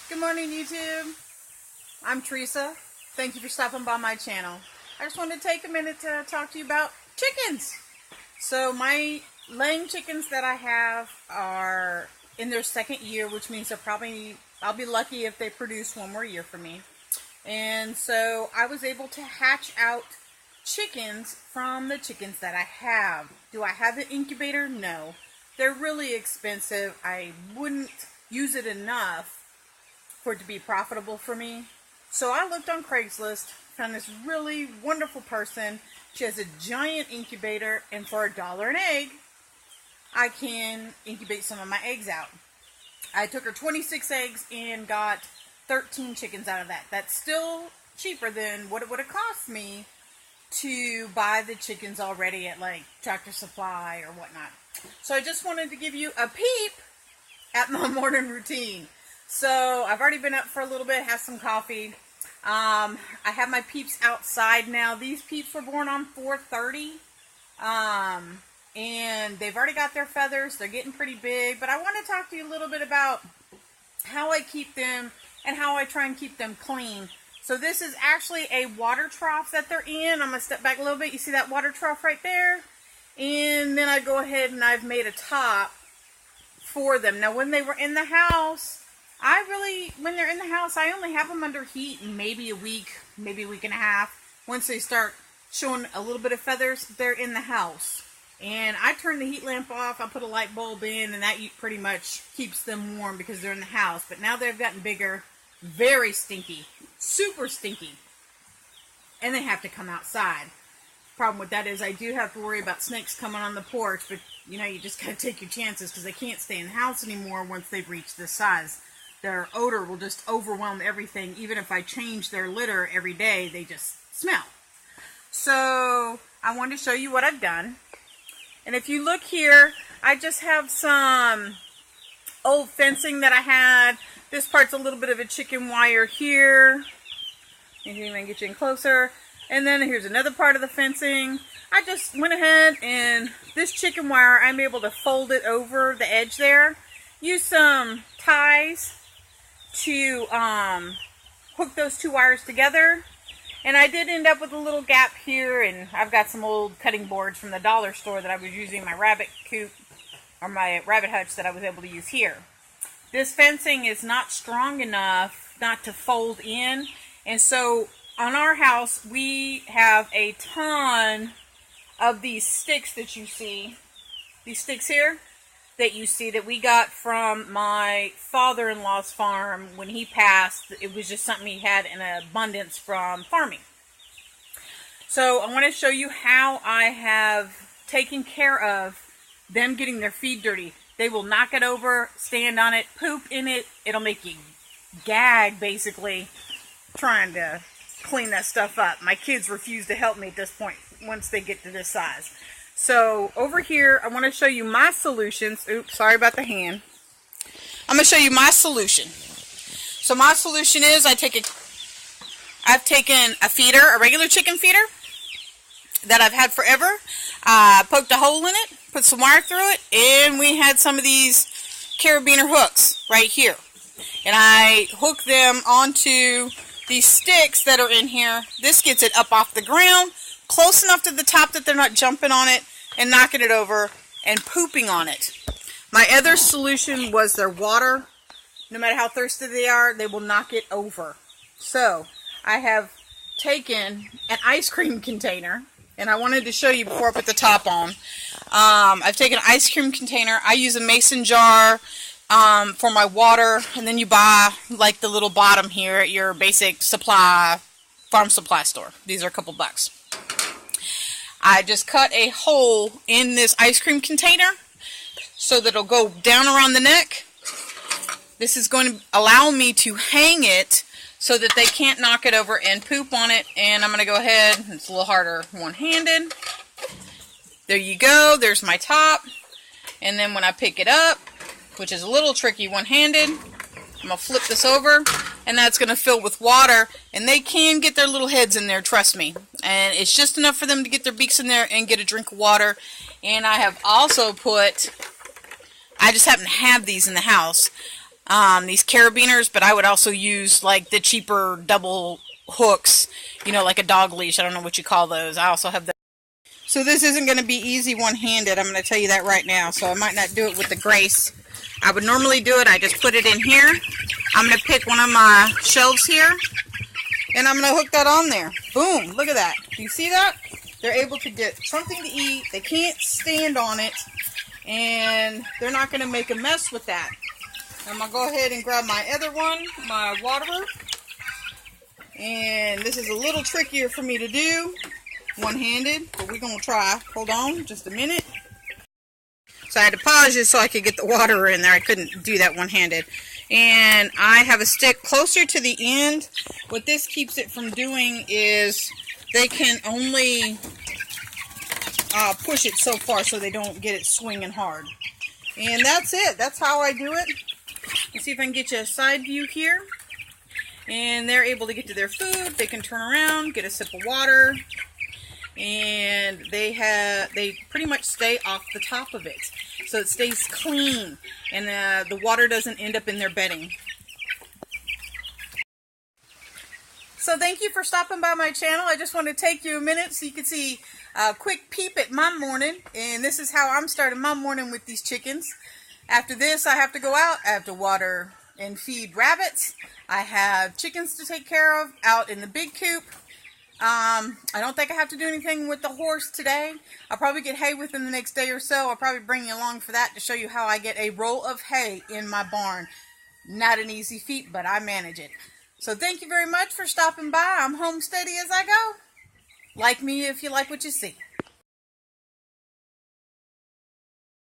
Good morning, YouTube. I'm Teresa. Thank you for stopping by my channel. I just wanted to take a minute to talk to you about chickens. So my laying chickens that I have are in their second year, which means I'll be lucky if they produce one more year for me. And so I was able to hatch out chickens from the chickens that I have. Do I have an incubator? No. They're really expensive. I wouldn't use it enough for it to be profitable for me. So I looked on Craigslist, found this really wonderful person. She has a giant incubator, and for $1 an egg, I can incubate some of my eggs out. I took her 26 eggs and got 13 chickens out of that. That's still cheaper than what it would have cost me to buy the chickens already at like Tractor Supply or whatnot. So I just wanted to give you a peep at my morning routine. So I've already been up for a little bit, have some coffee. I have my peeps outside now. These peeps were born on 4/30. And they've already got their feathers. They're getting pretty big. But I want to talk to you a little bit about how I keep them and how I try and keep them clean. So this is actually a water trough that they're in. I'm going to step back a little bit. You see that water trough right there? And then I go ahead and I've made a top for them. Now when they were in the house, when they're in the house, I only have them under heat maybe a week, maybe a week and a half. Once they start showing a little bit of feathers, they're in the house. And I turn the heat lamp off, I put a light bulb in, and that pretty much keeps them warm because they're in the house. But now they've gotten bigger, very stinky, super stinky. And they have to come outside. Problem with that is I do have to worry about snakes coming on the porch, but you know, you just gotta take your chances because they can't stay in the house anymore once they've reached this size. Their odor will just overwhelm everything. Even if I change their litter every day, they just smell. So I wanted to show you what I've done. And if you look here, I just have some old fencing that I had. This part's a little bit of a chicken wire here. Maybe I can get you in closer. And then here's another part of the fencing. I just went ahead and this chicken wire, I'm able to fold it over the edge there. Use some ties to hook those two wires together. And I did end up with a little gap here, and I've got some old cutting boards from the dollar store that I was using my rabbit coop or my rabbit hutch that I was able to use here. This fencing is not strong enough not to fold in, and so on our house we have a ton of these sticks that you see, these sticks here that you see that we got from my father-in-law's farm when he passed. It was just something he had in abundance from farming. So I want to show you how I have taken care of them getting their feed dirty. They will knock it over, stand on it, poop in it. It'll make you gag, basically, trying to clean that stuff up. My kids refuse to help me at this point once they get to this size. So over here, I want to show you my solutions. Oops, sorry about the hand. I'm going to show you my solution. So my solution is I've taken a feeder, a regular chicken feeder that I've had forever. Poked a hole in it, put some wire through it, and we had some of these carabiner hooks right here. And I hook them onto these sticks that are in here. This gets it up off the ground, close enough to the top that they're not jumping on it and knocking it over and pooping on it. My other solution was their water. No matter how thirsty they are, they will knock it over. So I have taken an ice cream container, and I wanted to show you before I put the top on. I've taken an ice cream container. I use a mason jar for my water, and then you buy like the little bottom here at your basic farm supply store. These are a couple bucks. I just cut a hole in this ice cream container so that it'll go down around the neck. This is going to allow me to hang it so that they can't knock it over and poop on it. And I'm going to go ahead, it's a little harder one-handed. There you go, there's my top. And then when I pick it up, which is a little tricky one-handed, I'm going to flip this over, and that's going to fill with water, and they can get their little heads in there, trust me. And it's just enough for them to get their beaks in there and get a drink of water. And I have also put, I just happen to have these in the house, these carabiners, but I would also use like the cheaper double hooks, you know, like a dog leash. I don't know what you call those. I also have the. So this isn't going to be easy one-handed. I'm going to tell you that right now. So I might not do it with the grace I would normally do it. I just put it in here. I'm going to pick one of my shelves here, and I'm going to hook that on there. Boom! Look at that. Do you see that? They're able to get something to eat. They can't stand on it, and they're not going to make a mess with that. I'm going to go ahead and grab my other one, my waterer. And this is a little trickier for me to do one-handed, but we're going to try. Hold on just a minute. So I had to pause just so I could get the waterer in there. I couldn't do that one-handed. And I have a stick closer to the end. What this keeps it from doing is they can only push it so far so they don't get it swinging hard. And that's it. That's how I do it. Let's see if I can get you a side view here. And they're able to get to their food. They can turn around, get a sip of water, and they pretty much stay off the top of it, so it stays clean, and the water doesn't end up in their bedding. So thank you for stopping by my channel. I just want to take you a minute so you can see a quick peep at my morning, and this is how I'm starting my morning with these chickens. After this, I have to go out. I have to water and feed rabbits. I have chickens to take care of out in the big coop. I don't think I have to do anything with the horse today. I'll probably get hay within the next day or so. I'll probably bring you along for that to show you how I get a roll of hay in my barn. Not an easy feat, but I manage it. So thank you very much for stopping by. I'm home steady as I go. Like me if you like what you see.